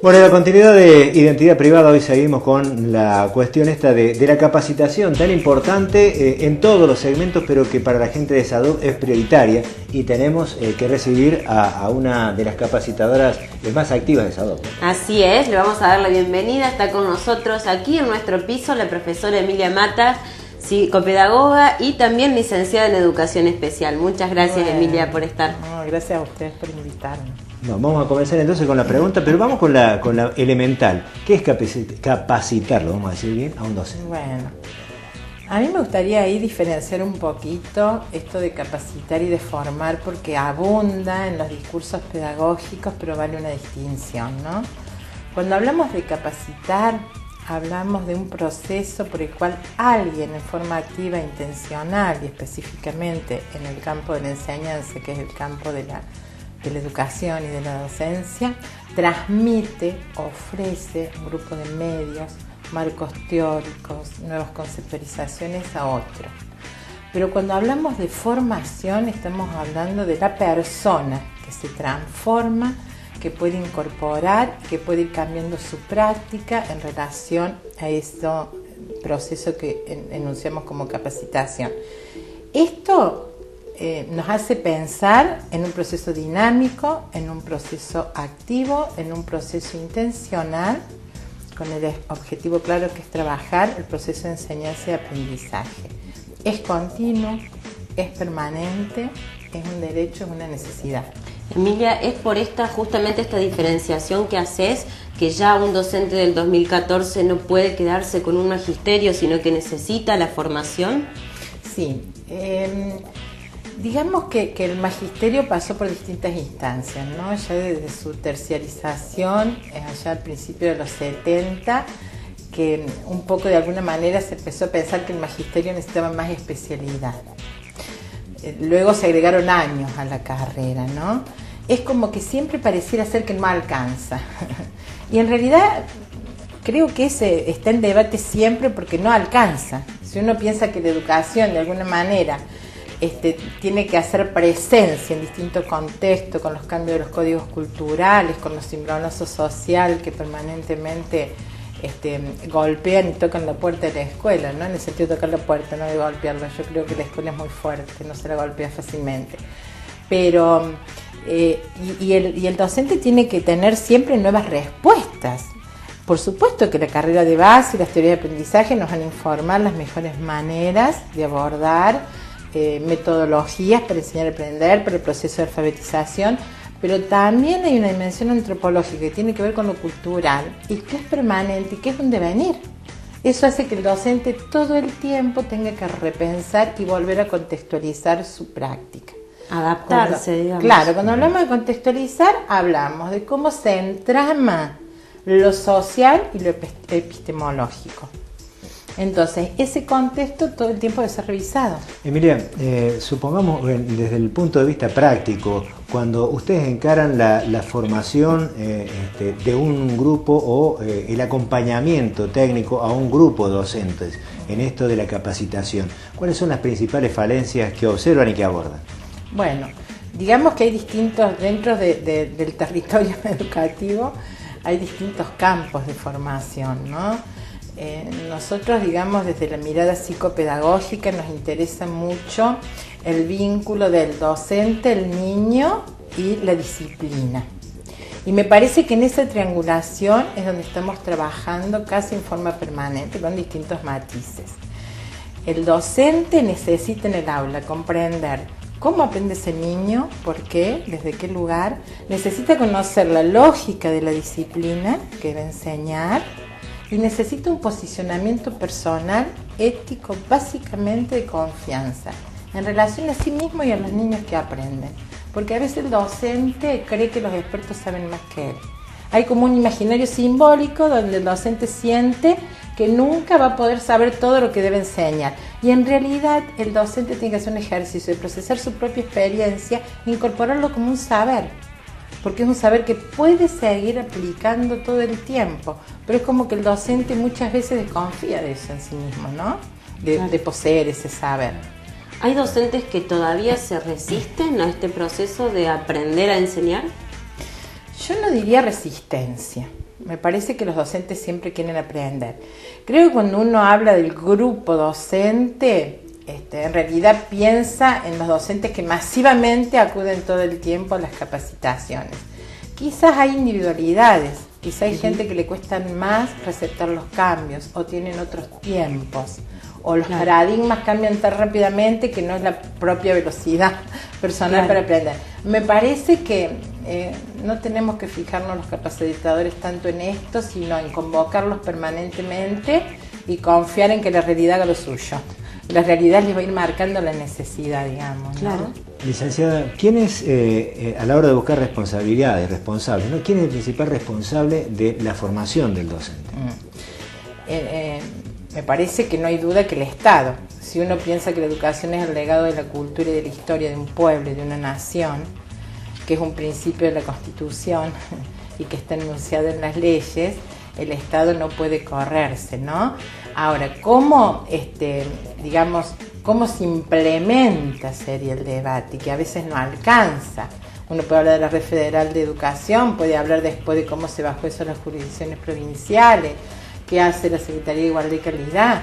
Bueno, en la continuidad de Identidad Privada, hoy seguimos con la cuestión esta de la capacitación tan importante en todos los segmentos, pero que para la gente de salud es prioritaria, y tenemos que recibir a una de las capacitadoras más activas de salud. Así es, le vamos a dar la bienvenida. Está con nosotros aquí en nuestro piso la profesora Emilia Matas, psicopedagoga y también licenciada en Educación Especial. Muchas gracias, Emilia, por estar. Gracias a ustedes por invitarme. No, vamos a comenzar entonces con la pregunta, pero vamos con la elemental. ¿Qué es capacitarlo, vamos a decir bien, a un docente? Bueno, a mí me gustaría ahí diferenciar un poquito esto de capacitar y de formar, porque abunda en los discursos pedagógicos, pero vale una distinción, ¿no? Cuando hablamos de capacitar, hablamos de un proceso por el cual alguien en forma activa, intencional y específicamente en el campo de la enseñanza, que es el campo de la educación y de la docencia, transmite, ofrece un grupo de medios, marcos teóricos, nuevas conceptualizaciones a otros. Pero cuando hablamos de formación, estamos hablando de la persona que se transforma, que puede incorporar, que puede ir cambiando su práctica en relación a ese proceso que enunciamos como capacitación. Esto nos hace pensar en un proceso dinámico, en un proceso activo, en un proceso intencional, con el objetivo claro que es trabajar el proceso de enseñanza y aprendizaje. Es continuo, es permanente, es un derecho, es una necesidad. Emilia, es por justamente esta diferenciación que haces, que ya un docente del 2014 no puede quedarse con un magisterio, sino que necesita la formación. Sí, digamos que el magisterio pasó por distintas instancias, ¿no? Ya desde su terciarización, allá al principio de los 70, que un poco de alguna manera se empezó a pensar que el magisterio necesitaba más especialidad. Luego se agregaron años a la carrera, ¿no? Es como que siempre pareciera ser que no alcanza. Y en realidad creo que ese está en debate siempre porque no alcanza. Si uno piensa que la educación de alguna manera tiene que hacer presencia en distintos contextos, con los cambios de los códigos culturales, con los cimbronazos sociales que permanentemente golpean y tocan la puerta de la escuela, ¿no? En el sentido de tocar la puerta, no de golpearla. Yo creo que la escuela es muy fuerte, no se la golpea fácilmente. Pero, y el docente tiene que tener siempre nuevas respuestas. Por supuesto que la carrera de base y las teorías de aprendizaje nos van a informar las mejores maneras de abordar metodologías para enseñar a aprender, para el proceso de alfabetización, pero también hay una dimensión antropológica que tiene que ver con lo cultural y que es permanente y que es un devenir. Eso hace que el docente todo el tiempo tenga que repensar y volver a contextualizar su práctica. Adaptarse, digamos. Claro, cuando hablamos de contextualizar, hablamos de cómo se entrama lo social y lo epistemológico. Entonces, ese contexto todo el tiempo debe ser revisado. Emilia, supongamos desde el punto de vista práctico, cuando ustedes encaran la formación de un grupo o el acompañamiento técnico a un grupo de docentes en esto de la capacitación, ¿cuáles son las principales falencias que observan y que abordan? Bueno, digamos que hay distintos, dentro del territorio educativo, hay distintos campos de formación, ¿no? Nosotros, digamos, desde la mirada psicopedagógica nos interesa mucho el vínculo del docente, el niño y la disciplina. Y me parece que en esa triangulación es donde estamos trabajando casi en forma permanente, con distintos matices. El docente necesita en el aula comprender cómo aprende ese niño, por qué, desde qué lugar. Necesita conocer la lógica de la disciplina que va a enseñar. Y necesita un posicionamiento personal, ético, básicamente de confianza, en relación a sí mismo y a los niños que aprenden. Porque a veces el docente cree que los expertos saben más que él. Hay como un imaginario simbólico donde el docente siente que nunca va a poder saber todo lo que debe enseñar. Y en realidad el docente tiene que hacer un ejercicio de procesar su propia experiencia e incorporarlo como un saber. Porque es un saber que puede seguir aplicando todo el tiempo, pero es como que el docente muchas veces desconfía de eso en sí mismo, ¿no? De poseer ese saber. ¿Hay docentes que todavía se resisten a este proceso de aprender a enseñar? Yo no diría resistencia. Me parece que los docentes siempre quieren aprender. Creo que cuando uno habla del grupo docente, en realidad piensa en los docentes que masivamente acuden todo el tiempo a las capacitaciones. Quizás hay individualidades, quizás hay gente que le cuestan más receptar los cambios o tienen otros tiempos, o los paradigmas cambian tan rápidamente que no es la propia velocidad personal para aprender. Me parece que no tenemos que fijarnos los capacitadores tanto en esto, sino en convocarlos permanentemente y confiar en que la realidad haga lo suyo. La realidad les va a ir marcando la necesidad, digamos, ¿no? Licenciada, ¿quién es, a la hora de buscar responsabilidades, responsables, ¿no? ¿Quién es el principal responsable de la formación del docente? Me parece que no hay duda que el Estado. Si uno piensa que la educación es el legado de la cultura y de la historia de un pueblo y de una nación, que es un principio de la Constitución y que está enunciado en las leyes, el Estado no puede correrse, ¿no? Ahora, ¿cómo se implementa sería el debate? Que a veces no alcanza. Uno puede hablar de la Red Federal de Educación, puede hablar después de cómo se bajó eso a las jurisdicciones provinciales, qué hace la Secretaría de Igualdad y Calidad.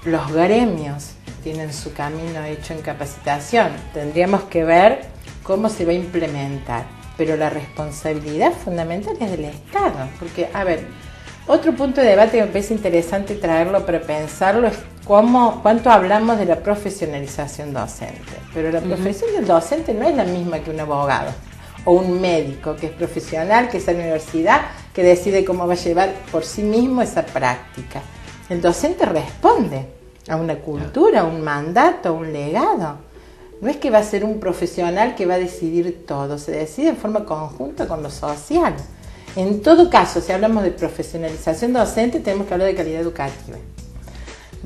Los gremios tienen su camino hecho en capacitación. Tendríamos que ver cómo se va a implementar. Pero la responsabilidad fundamental es del Estado. Porque, a ver, otro punto de debate que me parece interesante traerlo para pensarlo es cuánto hablamos de la profesionalización docente. Pero la profesión del docente no es la misma que un abogado o un médico que es profesional, que está en la universidad, que decide cómo va a llevar por sí mismo esa práctica. El docente responde a una cultura, a un mandato, a un legado. No es que va a ser un profesional que va a decidir todo, se decide en forma conjunta con lo social. En todo caso, si hablamos de profesionalización docente, tenemos que hablar de calidad educativa.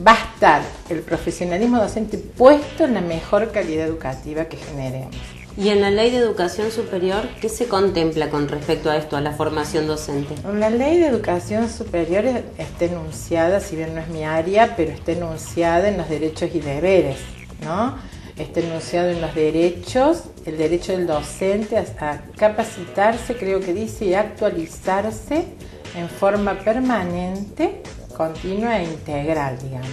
Va a estar el profesionalismo docente puesto en la mejor calidad educativa que generemos. Y en la Ley de Educación Superior, ¿qué se contempla con respecto a esto, a la formación docente? La Ley de Educación Superior está enunciada, si bien no es mi área, pero está enunciada en los derechos y deberes, ¿no? Está enunciado en los derechos, el derecho del docente a capacitarse, creo que dice, y actualizarse en forma permanente, continua e integral, digamos.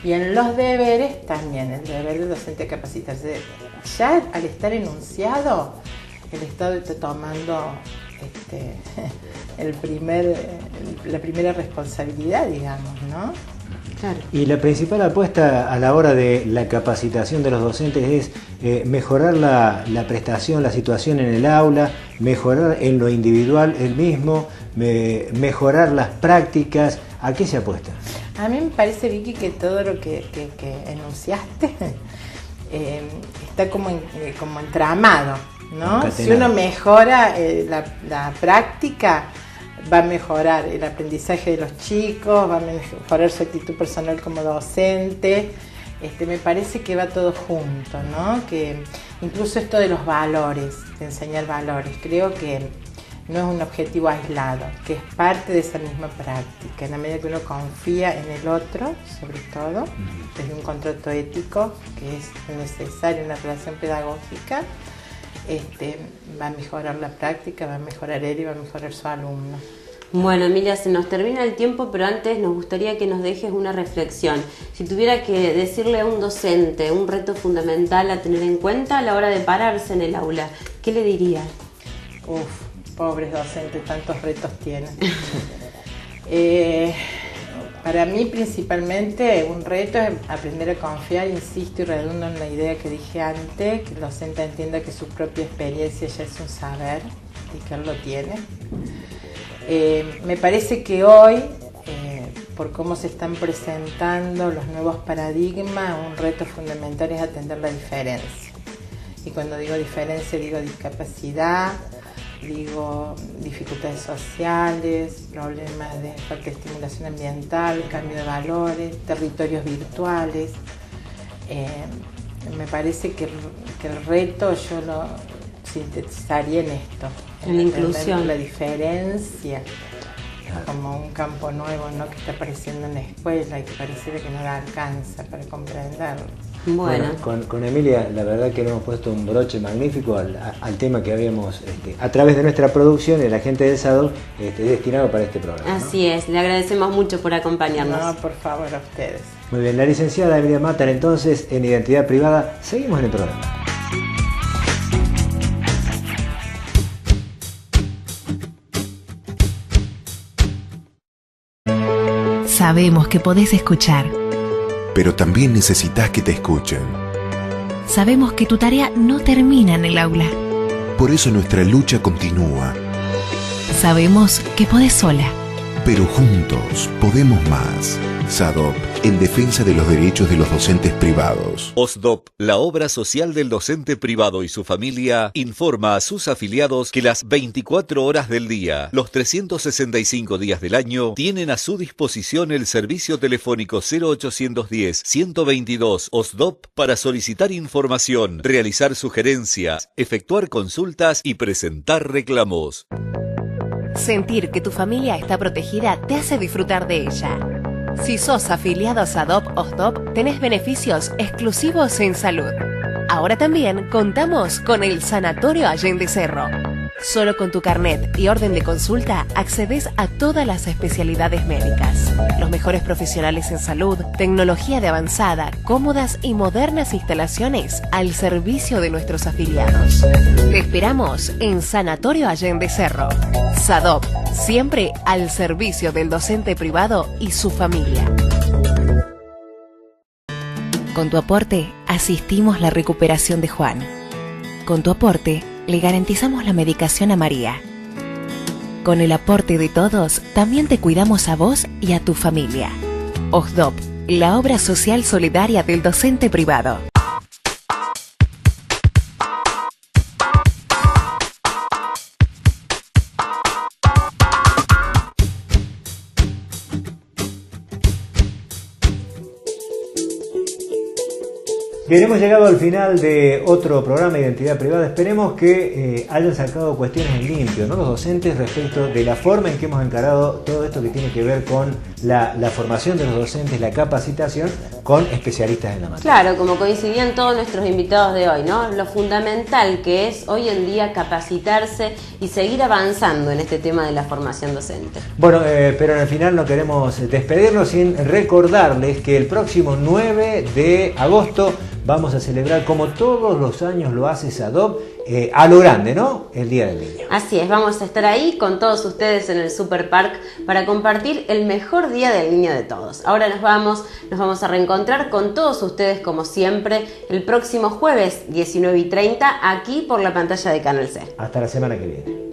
Y en los deberes también, el deber del docente a capacitarse. Ya al estar enunciado, el Estado está tomando la primera responsabilidad, digamos, ¿no? Claro. Y la principal apuesta a la hora de la capacitación de los docentes es mejorar la prestación, la situación en el aula, mejorar en lo individual el mismo, mejorar las prácticas. ¿A qué se apuesta? A mí me parece, Vicky, que todo lo que enunciaste está como entramado, ¿no? Si uno mejora la práctica, va a mejorar el aprendizaje de los chicos, va a mejorar su actitud personal como docente. Me parece que va todo junto, ¿no? Que incluso esto de los valores, de enseñar valores, creo que no es un objetivo aislado, que es parte de esa misma práctica. En la medida que uno confía en el otro, sobre todo, desde un contrato ético, que es necesario en una relación pedagógica, va a mejorar la práctica, va a mejorar él y va a mejorar su alumno. Bueno, Emilia, se nos termina el tiempo, pero antes nos gustaría que nos dejes una reflexión. Si tuviera que decirle a un docente un reto fundamental a tener en cuenta a la hora de pararse en el aula, ¿qué le diría? Pobres docentes, tantos retos tienen. Para mí principalmente un reto es aprender a confiar, insisto y redundo en la idea que dije antes, que el docente entienda que su propia experiencia ya es un saber y que él lo tiene. Me parece que hoy, por cómo se están presentando los nuevos paradigmas, un reto fundamental es atender la diferencia. Y cuando digo diferencia, digo discapacidad, digo dificultades sociales, problemas de falta de estimulación ambiental, cambio de valores, territorios virtuales. Me parece que el reto yo lo sintetizaría en esto, en la inclusión, la diferencia, como un campo nuevo, ¿no?, que está apareciendo en la escuela y que pareciera que no la alcanza para comprenderlo. Bueno. Con Emilia, la verdad que le hemos puesto un broche magnífico al tema que habíamos, a través de nuestra producción, el agente del SADOP, destinado para este programa. Así es, le agradecemos mucho por acompañarnos. No, por favor, a ustedes. Muy bien, la licenciada Emilia Matar, entonces, en Identidad Privada. Seguimos en el programa. Sabemos que podés escuchar. Pero también necesitas que te escuchen. Sabemos que tu tarea no termina en el aula. Por eso nuestra lucha continúa. Sabemos que podés sola. Pero juntos podemos más. SADOP, en defensa de los derechos de los docentes privados. OSDOP, la obra social del docente privado y su familia, informa a sus afiliados que las 24 horas del día, los 365 días del año, tienen a su disposición el servicio telefónico 0810-122 OSDOP para solicitar información, realizar sugerencias, efectuar consultas y presentar reclamos. Sentir que tu familia está protegida te hace disfrutar de ella. Si sos afiliado a SADOP OSDOP, tenés beneficios exclusivos en salud. Ahora también contamos con el Sanatorio Allende Cerro. Solo con tu carnet y orden de consulta accedes a todas las especialidades médicas. Los mejores profesionales en salud, tecnología de avanzada, cómodas y modernas instalaciones al servicio de nuestros afiliados. Te esperamos en Sanatorio Allende Cerro. SADOP, siempre al servicio del docente privado y su familia. Con tu aporte, asistimos la recuperación de Juan. Con tu aporte, le garantizamos la medicación a María. Con el aporte de todos, también te cuidamos a vos y a tu familia. OSDOP, la obra social solidaria del docente privado. Bien, hemos llegado al final de otro programa de Identidad Privada. Esperemos que hayan sacado cuestiones en limpio, ¿no?, los docentes, respecto de la forma en que hemos encarado todo esto que tiene que ver con la formación de los docentes, la capacitación con especialistas en la materia. Claro, como coincidían todos nuestros invitados de hoy, ¿no? Lo fundamental que es hoy en día capacitarse y seguir avanzando en este tema de la formación docente. Bueno, pero en el final no queremos despedirnos sin recordarles que el próximo 9 de agosto vamos a celebrar, como todos los años lo hace SADOP, a lo grande, ¿no?, el Día del Niño. Así es, vamos a estar ahí con todos ustedes en el Super Park para compartir el mejor Día del Niño de todos. Ahora nos vamos a reencontrar con todos ustedes como siempre el próximo jueves 19:30 aquí por la pantalla de Canal C. Hasta la semana que viene.